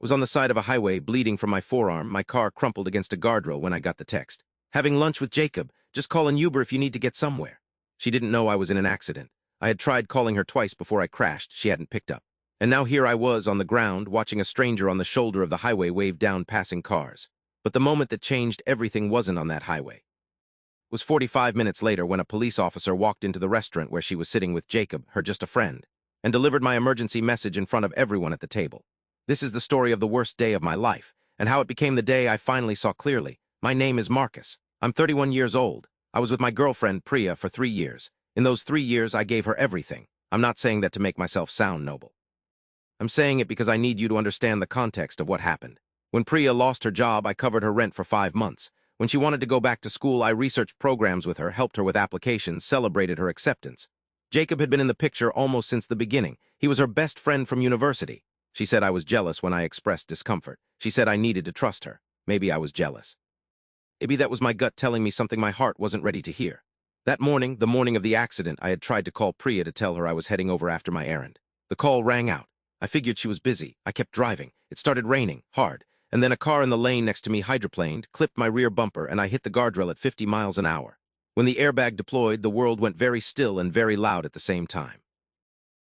Was on the side of a highway, bleeding from my forearm. My car crumpled against a guardrail when I got the text. Having lunch with Jacob. Just call an Uber if you need to get somewhere. She didn't know I was in an accident. I had tried calling her twice before I crashed. She hadn't picked up. And now here I was on the ground, watching a stranger on the shoulder of the highway wave down passing cars. But the moment that changed everything wasn't on that highway. It was 45 minutes later when a police officer walked into the restaurant where she was sitting with Jacob, her just a friend, and delivered my emergency message in front of everyone at the table. This is the story of the worst day of my life, and how it became the day I finally saw clearly. My name is Marcus. I'm 31 years old. I was with my girlfriend, Priya, for 3 years. In those 3 years, I gave her everything. I'm not saying that to make myself sound noble. I'm saying it because I need you to understand the context of what happened. When Priya lost her job, I covered her rent for 5 months. When she wanted to go back to school, I researched programs with her, helped her with applications, celebrated her acceptance. Jacob had been in the picture almost since the beginning. He was her best friend from university. She said I was jealous when I expressed discomfort. She said I needed to trust her. Maybe I was jealous. Maybe that was my gut telling me something my heart wasn't ready to hear. That morning, the morning of the accident, I had tried to call Priya to tell her I was heading over after my errand. The call rang out. I figured she was busy. I kept driving. It started raining, hard. And then a car in the lane next to me hydroplaned, clipped my rear bumper, and I hit the guardrail at 50 miles an hour. When the airbag deployed, the world went very still and very loud at the same time.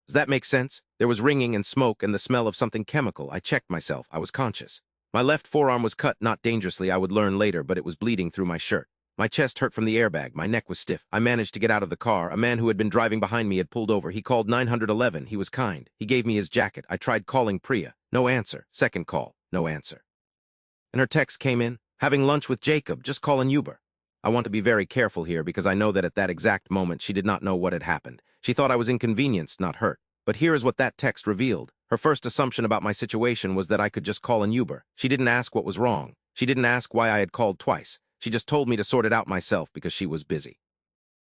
Does that make sense? There was ringing and smoke and the smell of something chemical. I checked myself. I was conscious. My left forearm was cut, not dangerously, I would learn later, but it was bleeding through my shirt. My chest hurt from the airbag. My neck was stiff. I managed to get out of the car. A man who had been driving behind me had pulled over. He called 911. He was kind. He gave me his jacket. I tried calling Priya. No answer. Second call. No answer. And her text came in. Having lunch with Jacob. Just call an Uber. I want to be very careful here because I know that at that exact moment she did not know what had happened. She thought I was inconvenienced, not hurt. But here is what that text revealed. Her first assumption about my situation was that I could just call an Uber. She didn't ask what was wrong. She didn't ask why I had called twice. She just told me to sort it out myself because she was busy.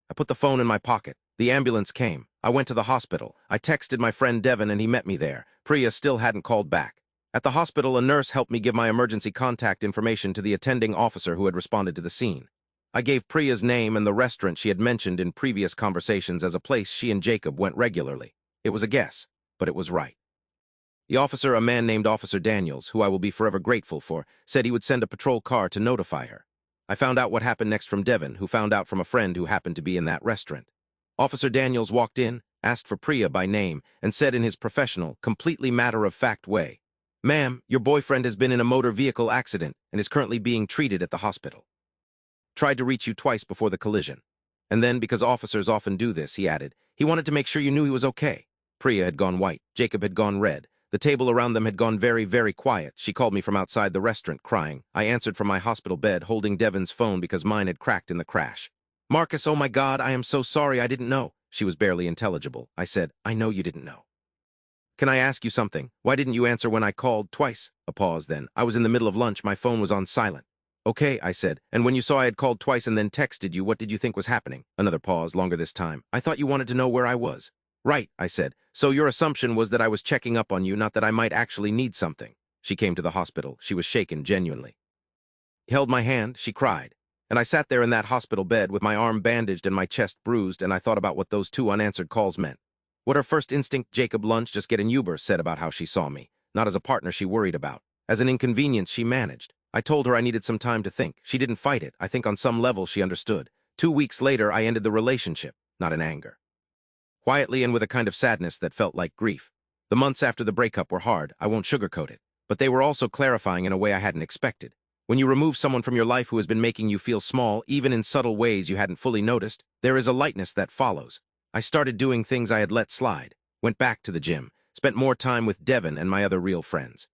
I put the phone in my pocket. The ambulance came. I went to the hospital. I texted my friend Devin and he met me there. Priya still hadn't called back. At the hospital, a nurse helped me give my emergency contact information to the attending officer who had responded to the scene. I gave Priya's name and the restaurant she had mentioned in previous conversations as a place she and Jacob went regularly. It was a guess, but it was right. The officer, a man named Officer Daniels, who I will be forever grateful for, said he would send a patrol car to notify her. I found out what happened next from Devin, who found out from a friend who happened to be in that restaurant. Officer Daniels walked in, asked for Priya by name, and said in his professional, completely matter-of-fact way, "Ma'am, your boyfriend has been in a motor vehicle accident and is currently being treated at the hospital. Tried to reach you twice before the collision." And then, because officers often do this, he added, he wanted to make sure you knew he was okay. Priya had gone white. Jacob had gone red. The table around them had gone very, very quiet. She called me from outside the restaurant, crying. I answered from my hospital bed, holding Devin's phone because mine had cracked in the crash. "Marcus, oh my God, I am so sorry, I didn't know." She was barely intelligible. I said, "I know you didn't know. Can I ask you something? Why didn't you answer when I called twice?" A pause then. I was in the middle of lunch. My phone was on silent. "Okay," I said. "And when you saw I had called twice and then texted you, what did you think was happening?" Another pause, longer this time. "I thought you wanted to know where I was." "Right," I said. "So your assumption was that I was checking up on you, not that I might actually need something." She came to the hospital. She was shaken, genuinely. He held my hand. She cried. And I sat there in that hospital bed with my arm bandaged and my chest bruised, and I thought about what those 2 unanswered calls meant. What her first instinct, Jacob lunch, just get an Uber, said about how she saw me. Not as a partner she worried about. As an inconvenience she managed. I told her I needed some time to think. She didn't fight it. I think on some level she understood. 2 weeks later, I ended the relationship, not in anger. Quietly and with a kind of sadness that felt like grief. The months after the breakup were hard, I won't sugarcoat it. But they were also clarifying in a way I hadn't expected. When you remove someone from your life who has been making you feel small, even in subtle ways you hadn't fully noticed, there is a lightness that follows. I started doing things I had let slide. Went back to the gym. Spent more time with Devin and my other real friends.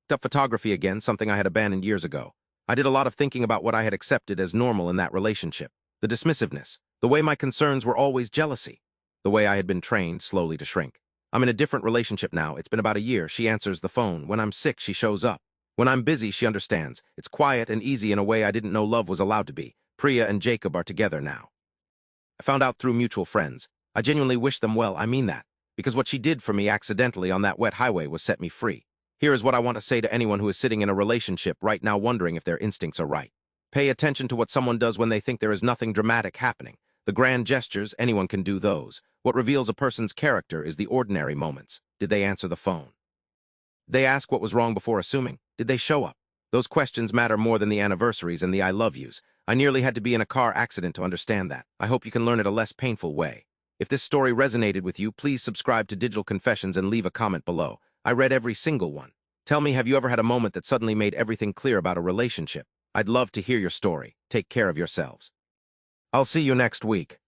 Picked up photography again, something I had abandoned years ago. I did a lot of thinking about what I had accepted as normal in that relationship. The dismissiveness. The way my concerns were always jealousy. The way I had been trained slowly to shrink. I'm in a different relationship now. It's been about a year. She answers the phone. When I'm sick, she shows up. When I'm busy, she understands. It's quiet and easy in a way I didn't know love was allowed to be. Priya and Jacob are together now. I found out through mutual friends. I genuinely wish them well, I mean that. Because what she did for me accidentally on that wet highway was set me free. Here is what I want to say to anyone who is sitting in a relationship right now wondering if their instincts are right. Pay attention to what someone does when they think there is nothing dramatic happening. The grand gestures, anyone can do those. What reveals a person's character is the ordinary moments. Did they answer the phone? They ask what was wrong before assuming. Did they show up? Those questions matter more than the anniversaries and the I love yous. I nearly had to be in a car accident to understand that. I hope you can learn it a less painful way. If this story resonated with you, please subscribe to Digital Confessions and leave a comment below. I read every single one. Tell me, have you ever had a moment that suddenly made everything clear about a relationship? I'd love to hear your story. Take care of yourselves. I'll see you next week.